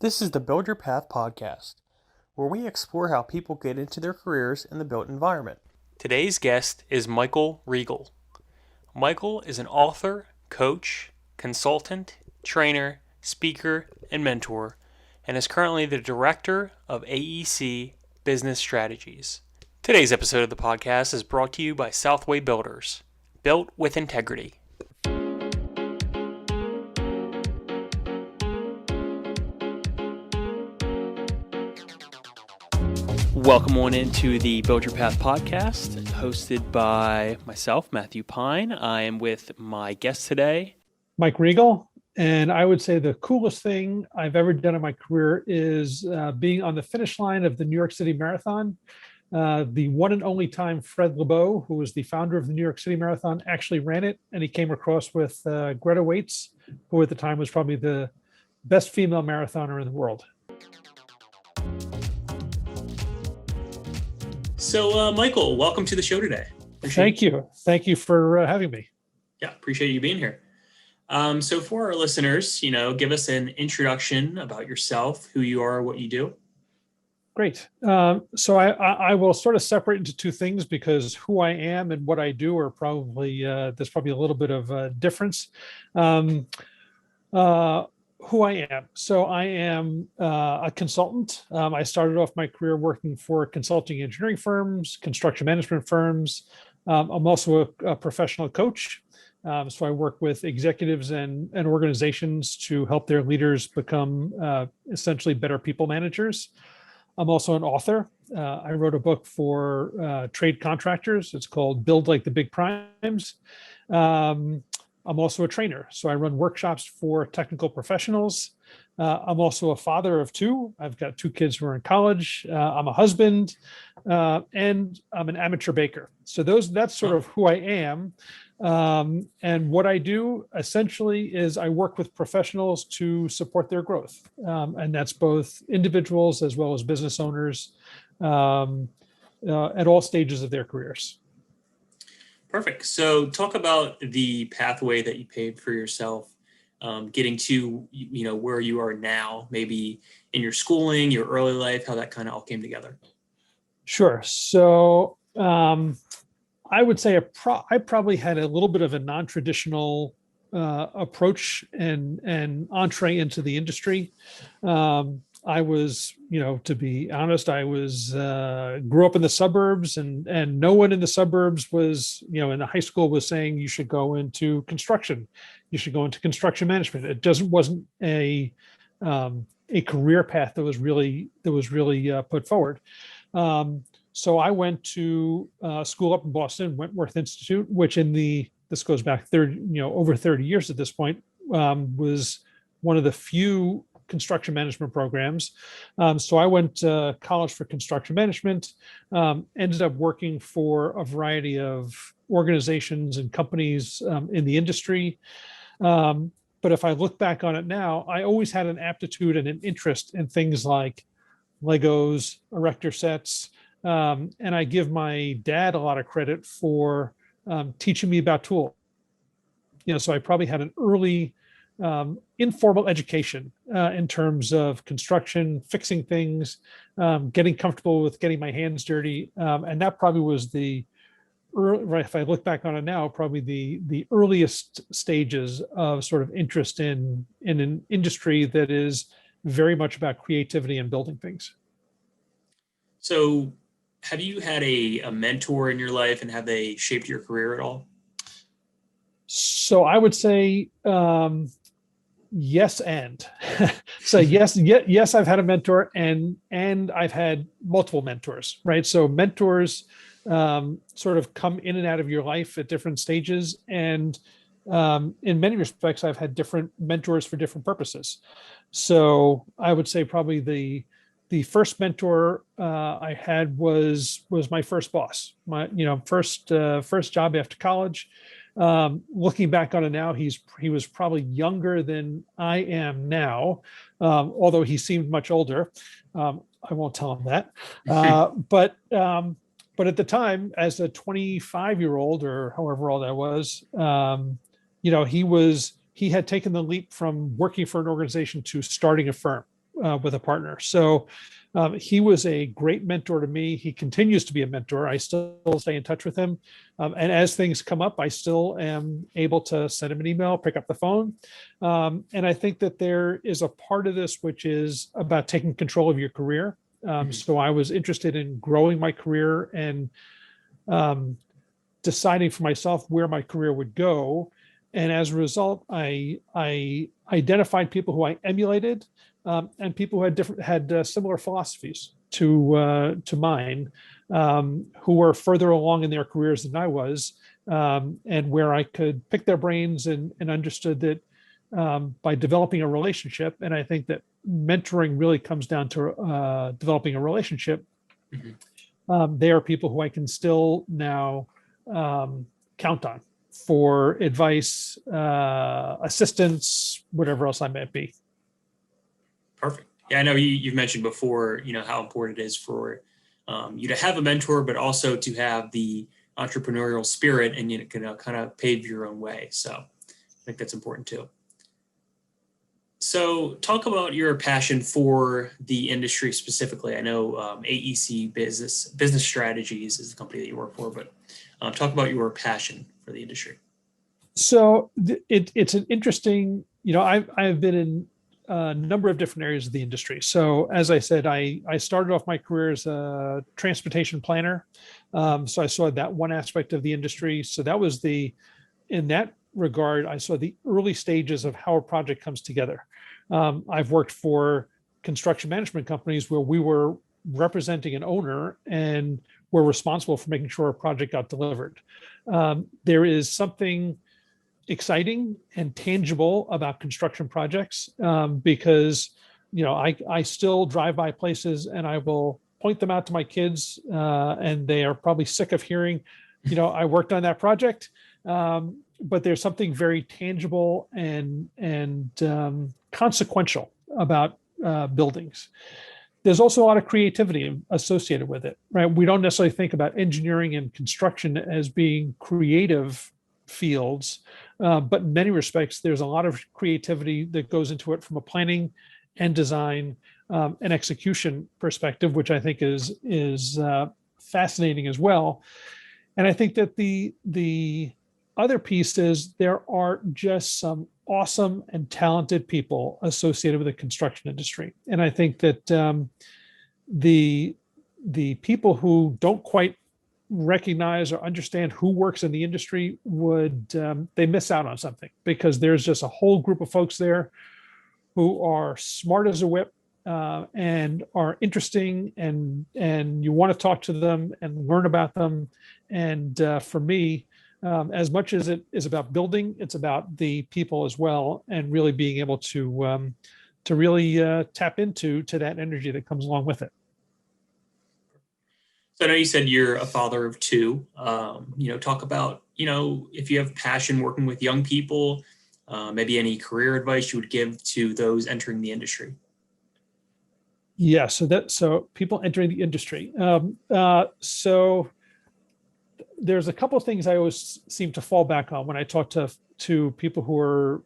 This is the Build Your Path podcast, where we explore how people get into their careers in the built environment. Today's guest is Michael Riegel. Michael is an author, coach, consultant, trainer, speaker, and mentor, and is currently the director of AEC Business Strategies. Today's episode of the podcast is brought to you by Southway Builders, built with integrity. Welcome on into the Build Your Path podcast, hosted by myself, Matthew Pine. I am with my guest today, Mike Riegel. And I would say the coolest thing I've ever done in my career is being on the finish line of the New York City Marathon. The one and only time Fred Lebow, who was the founder of the New York City Marathon, actually ran it. And he came across with Greta Waitz, who at the time was probably the best female marathoner in the world. So, Michael, welcome to the show today. Thank you. Thank you for having me. Yeah, appreciate you being here. So for our listeners, give us an introduction about yourself, who you are, what you do. Great. So I will sort of separate into two things because who I am and what I do are probably, there's probably a little bit of a difference. Who I am. So I am a consultant. I started off my career working for consulting engineering firms, construction management firms. I'm also a professional coach. So I work with executives and organizations to help their leaders become essentially better people managers. I'm also an author. I wrote a book for trade contractors. It's called Build Like the Big Primes. I'm also a trainer. So I run workshops for technical professionals. I'm also a father of two. I've got two kids who are in college. I'm a husband, and I'm an amateur baker. So that's sort of who I am. And what I do essentially is I work with professionals to support their growth. And that's both individuals as well as business owners at all stages of their careers. Perfect. So talk about the pathway that you paved for yourself, getting to, where you are now, maybe in your schooling, your early life, how that kind of all came together. Sure. So I would say I probably had a little bit of a non-traditional approach and entree into the industry. I was, to be honest, I was grew up in the suburbs, and no one in the suburbs was, in the high school was saying you should go into construction, you should go into construction management. It wasn't a career path that was really put forward. So I went to school up in Boston, Wentworth Institute, which this goes back over 30 years at this point, was one of the few construction management programs. So I went to college for construction management, ended up working for a variety of organizations and companies in the industry. But if I look back on it now, I always had an aptitude and an interest in things like Legos, erector sets. And I give my dad a lot of credit for teaching me about tools. So I probably had an early informal education in terms of construction, fixing things, getting comfortable with getting my hands dirty. And that probably was if I look back on it now, probably the earliest stages of sort of interest in an industry that is very much about creativity and building things. So have you had a mentor in your life, and have they shaped your career at all? So I would say yes and. So yes, I've had a mentor, and I've had multiple mentors, right? So mentors sort of come in and out of your life at different stages, and in many respects, I've had different mentors for different purposes. So I would say probably the first mentor I had was my first boss, my first job after college. Looking back on it now, he was probably younger than I am now, although he seemed much older. I won't tell him that. But at the time, as a 25-year-old or however old I was, he had taken the leap from working for an organization to starting a firm. with a partner. So he was a great mentor to me. He continues to be a mentor. I still stay in touch with him. And as things come up, I still am able to send him an email, pick up the phone. And I think that there is a part of this which is about taking control of your career. So I was interested in growing my career and deciding for myself where my career would go. And as a result, I identified people who I emulated, and people who had similar philosophies to mine, who were further along in their careers than I was, and where I could pick their brains and understood that by developing a relationship, and I think that mentoring really comes down to developing a relationship. They are people who I can still now count on for advice, assistance, whatever else I might be. Perfect. Yeah, I know you've mentioned before, how important it is for you to have a mentor, but also to have the entrepreneurial spirit and you can kind of pave your own way. So I think that's important too. So talk about your passion for the industry specifically. I know AEC Business Strategies is the company that you work for, but talk about your passion for the industry. So it's an interesting, I've been in a number of different areas of the industry. So as I said, I started off my career as a transportation planner. So I saw that one aspect of the industry. So that was in that regard, I saw the early stages of how a project comes together. I've worked for construction management companies where we were representing an owner and were responsible for making sure a project got delivered. There is something exciting and tangible about construction projects, because I still drive by places and I will point them out to my kids, and they are probably sick of hearing, I worked on that project. But there's something very tangible and consequential about buildings. There's also a lot of creativity associated with it, right? We don't necessarily think about engineering and construction as being creative fields, but in many respects, there's a lot of creativity that goes into it from a planning and design and execution perspective, which I think is fascinating as well. And I think that the other piece is there are just some awesome and talented people associated with the construction industry. And I think that the people who don't quite recognize or understand who works in the industry they miss out on something, because there's just a whole group of folks there who are smart as a whip, and are interesting, and you want to talk to them and learn about them. And for me, as much as it is about building, it's about the people as well, and really being able to really tap into that energy that comes along with it. So I know you said you're a father of two. Talk about, if you have passion working with young people, maybe any career advice you would give to those entering the industry. Yeah, so people entering the industry. So there's a couple of things I always seem to fall back on when I talk to people who are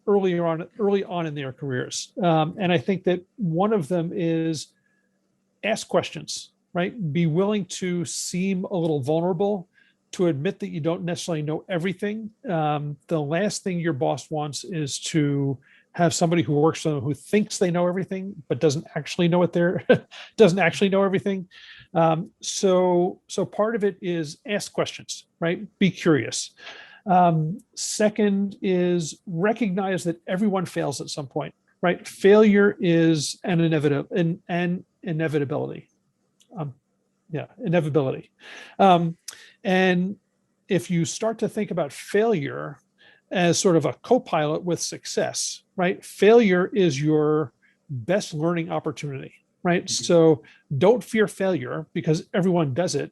early on in their careers. And I think that one of them is ask questions, right? Be willing to seem a little vulnerable, to admit that you don't necessarily know everything. The last thing your boss wants is to have somebody who works for them who thinks they know everything, but doesn't actually know doesn't actually know everything. So part of it is ask questions, right? Be curious. Second is recognize that everyone fails at some point, right? Failure is an inevitability. Inevitability. And if you start to think about failure as sort of a co-pilot with success, right? Failure is your best learning opportunity, right? So don't fear failure, because everyone does it.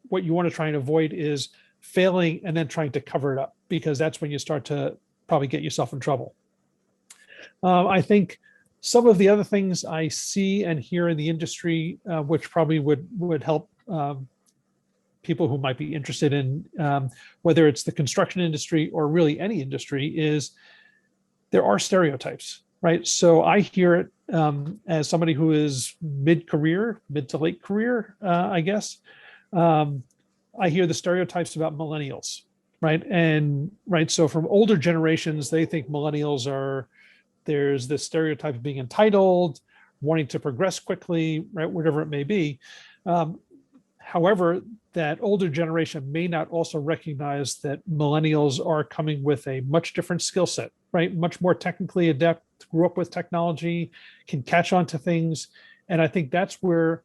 What you want to try and avoid is failing and then trying to cover it up, because that's when you start to probably get yourself in trouble. I think some of the other things I see and hear in the industry, which probably would help people who might be interested in whether it's the construction industry or really any industry, is there are stereotypes, right? So I hear it as somebody who is mid-career, mid to late career, I guess. Um, I hear the stereotypes about millennials, right? And right, so from older generations, they think millennials are, there's this stereotype of being entitled, wanting to progress quickly, right? Whatever it may be. Um, However, that older generation may not also recognize that millennials are coming with a much different skill set, right? Much more technically adept, grew up with technology, can catch on to things. And I think that's where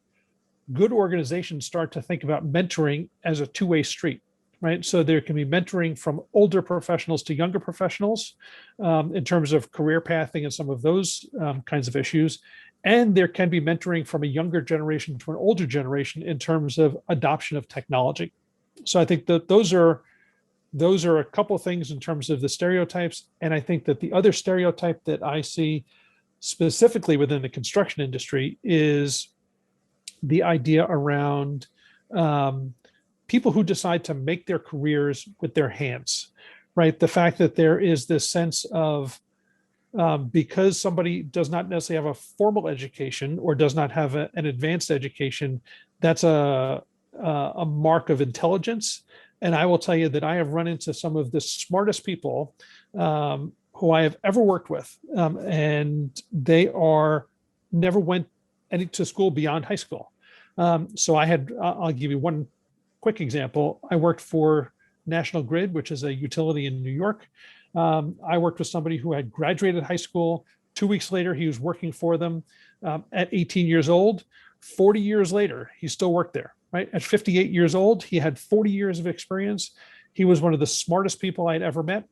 good organizations start to think about mentoring as a two-way street, right? So there can be mentoring from older professionals to younger professionals in terms of career pathing and some of those kinds of issues. And there can be mentoring from a younger generation to an older generation in terms of adoption of technology. So I think that those are a couple of things in terms of the stereotypes. And I think that the other stereotype that I see specifically within the construction industry is the idea around people who decide to make their careers with their hands, right? The fact that there is this sense of because somebody does not necessarily have a formal education or does not have an advanced education, that's a mark of intelligence. And I will tell you that I have run into some of the smartest people who I have ever worked with, and they are never went any to school beyond high school. So I'll give you one quick example. I worked for National Grid, which is a utility in New York. I worked with somebody who had graduated high school. 2 weeks later, he was working for them at 18 years old. 40 years later, he still worked there, right? At 58 years old, he had 40 years of experience. He was one of the smartest people I'd ever met,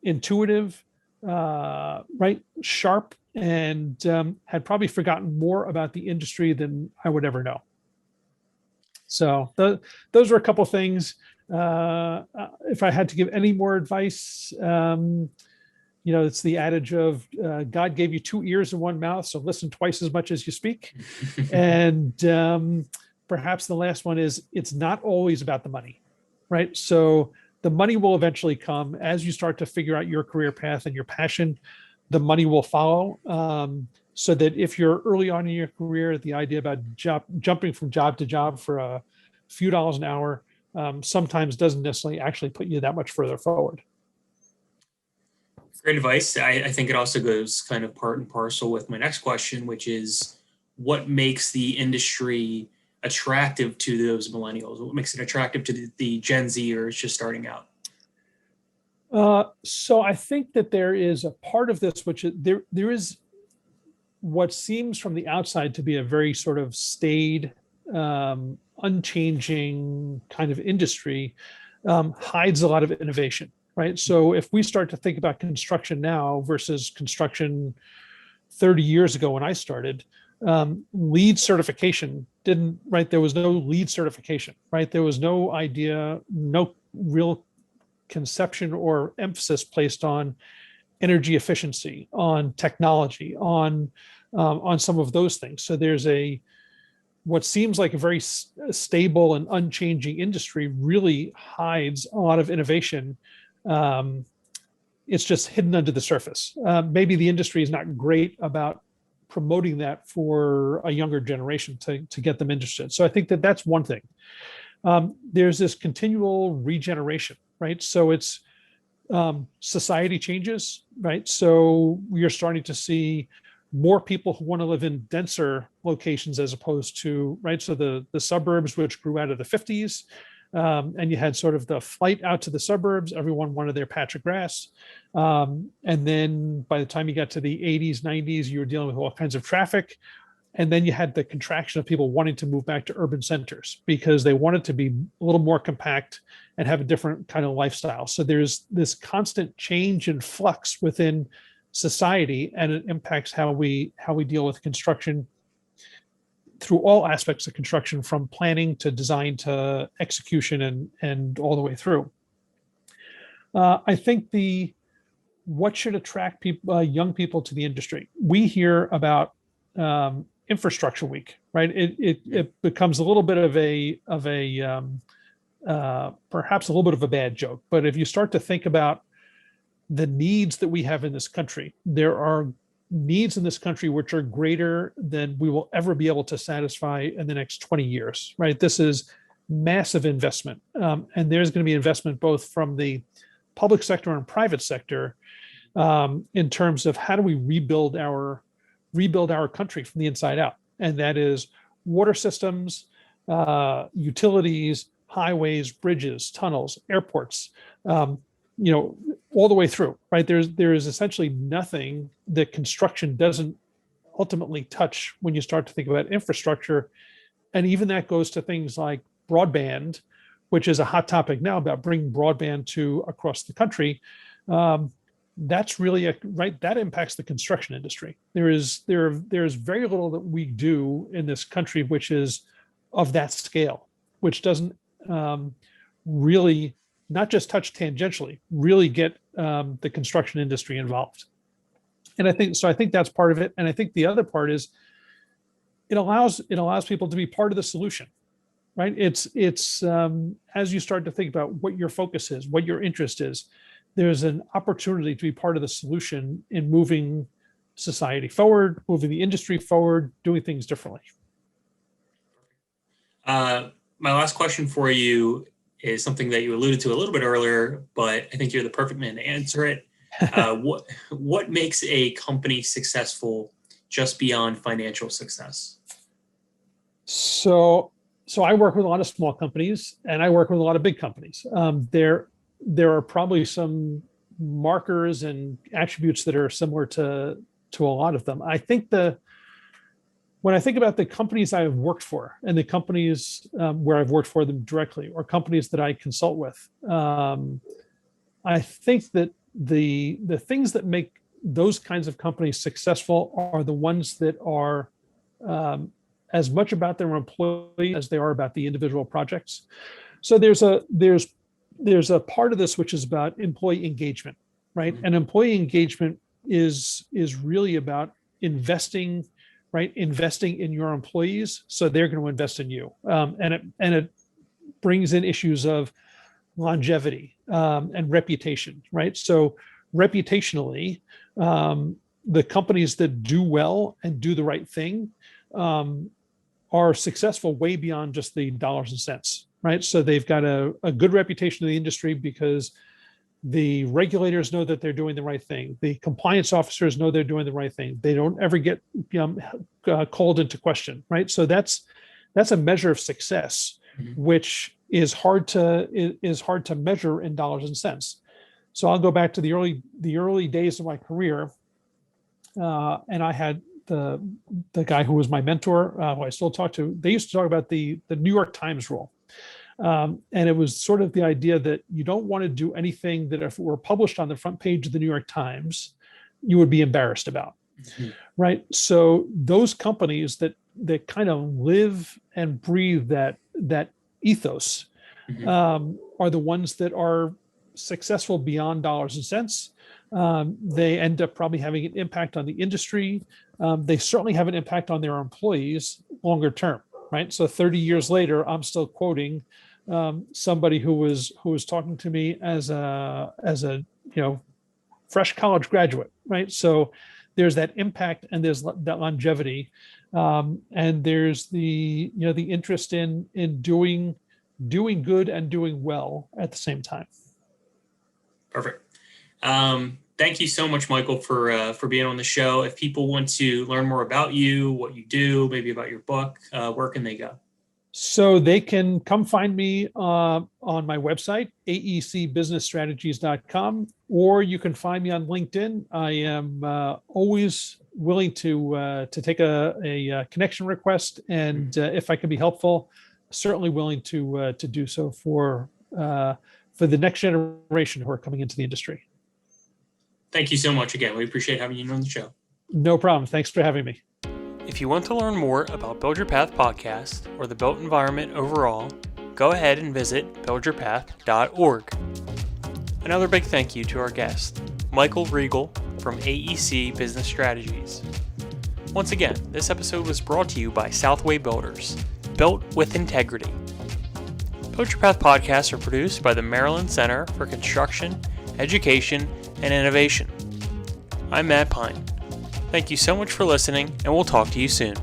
intuitive, right, sharp, and had probably forgotten more about the industry than I would ever know. So those are a couple of things. If I had to give any more advice, it's the adage of God gave you 2 ears and 1 mouth, so listen twice as much as you speak. And perhaps the last one is it's not always about the money, right? So the money will eventually come as you start to figure out your career path and your passion. The money will follow. So that if you're early on in your career, the idea about jumping from job to job for a few dollars an hour sometimes doesn't necessarily actually put you that much further forward. Great advice. I think it also goes kind of part and parcel with my next question, which is what makes the industry attractive to those millennials? What makes it attractive to the Gen Zers just starting out? So I think that there is a part of this, which there is what seems from the outside to be a very sort of staid, unchanging kind of industry, hides a lot of innovation, right? So if we start to think about construction now versus construction 30 years ago when I started, LEED certification didn't, right? There was no LEED certification, right? There was no idea, no real conception or emphasis placed on energy efficiency, on technology, on some of those things. So there's what seems like a very stable and unchanging industry really hides a lot of innovation. It's just hidden under the surface. Maybe the industry is not great about promoting that for a younger generation to get them interested. So I think that that's one thing. There's this continual regeneration, right? So it's society changes, right? So we are starting to see more people who want to live in denser locations as opposed to, right? So the suburbs, which grew out of the 50s, and you had sort of the flight out to the suburbs, everyone wanted their patch of grass. And then by the time you got to the 80s, 90s, you were dealing with all kinds of traffic. And then you had the contraction of people wanting to move back to urban centers because they wanted to be a little more compact and have a different kind of lifestyle. So there's this constant change and flux within society, and it impacts how we deal with construction through all aspects of construction, from planning to design to execution and all the way through. I think what should attract people, young people to the industry. We hear about Infrastructure Week, right? It becomes a little bit of perhaps a little bit of a bad joke. But if you start to think about the needs that we have in this country. There are needs in this country which are greater than we will ever be able to satisfy in the next 20 years, right? This is massive investment. And there's going to be investment both from the public sector and private sector in terms of how do we rebuild our country from the inside out. And that is water systems, utilities, highways, bridges, tunnels, airports, all the way through, right? There is essentially nothing that construction doesn't ultimately touch when you start to think about infrastructure. And even that goes to things like broadband, which is a hot topic now about bringing broadband to across the country. That's really that impacts the construction industry. There's very little that we do in this country which is of that scale, which doesn't really not just touch tangentially, really get the construction industry involved. And I think that's part of it. And I think the other part is it allows people to be part of the solution, right? It's as you start to think about what your focus is, what your interest is, there's an opportunity to be part of the solution in moving society forward, moving the industry forward, doing things differently. My last question for you is something that you alluded to a little bit earlier, but I think you're the perfect man to answer it. What makes a company successful just beyond financial success? So I work with a lot of small companies and I work with a lot of big companies. There are probably some markers and attributes that are similar to a lot of them. I think when I think about the companies I've worked for and the companies where I've worked for them directly or companies that I consult with, I think that the things that make those kinds of companies successful are the ones that are as much about their employee as they are about the individual projects. So there's a part of this which is about employee engagement, right? Mm-hmm. And employee engagement is really about investing in your employees, so they're going to invest in you. And it brings in issues of longevity and reputation, right? So reputationally, the companies that do well and do the right thing are successful way beyond just the dollars and cents, right? So they've got a good reputation in the industry because the regulators know that they're doing the right thing. The compliance officers know they're doing the right thing. They don't ever get called into question, right? So that's a measure of success, mm-hmm. which is hard to measure in dollars and cents. So I'll go back to the early days of my career, and I had the guy who was my mentor, who I still talk to. They used to talk about the New York Times rule. And it was sort of the idea that you don't want to do anything that if it were published on the front page of the New York Times, you would be embarrassed about, mm-hmm. right? So those companies that kind of live and breathe that ethos mm-hmm. Are the ones that are successful beyond dollars and cents. They end up probably having an impact on the industry. They certainly have an impact on their employees longer term, right? So 30 years later, I'm still quoting somebody who was talking to me as a fresh college graduate, right? So there's that impact and there's that longevity, and there's the interest in doing good and doing well at the same time. Perfect. Thank you so much, Michael, for being on the show. If people want to learn more about you, what you do, maybe about your book, where can they go? So they can come find me on my website, aecbusinessstrategies.com, or you can find me on LinkedIn. I am always willing to take a connection request, and if I can be helpful, certainly willing to do so for the next generation who are coming into the industry. Thank you so much again. We appreciate having you on the show. No problem. Thanks for having me. If you want to learn more about Build Your Path podcast or the built environment overall, go ahead and visit buildyourpath.org. Another big thank you to our guest, Michael Riegel from AEC Business Strategies. Once again, this episode was brought to you by Southway Builders, built with integrity. Build Your Path podcasts are produced by the Maryland Center for Construction, Education, and innovation. I'm Matt Pine. Thank you so much for listening, and we'll talk to you soon.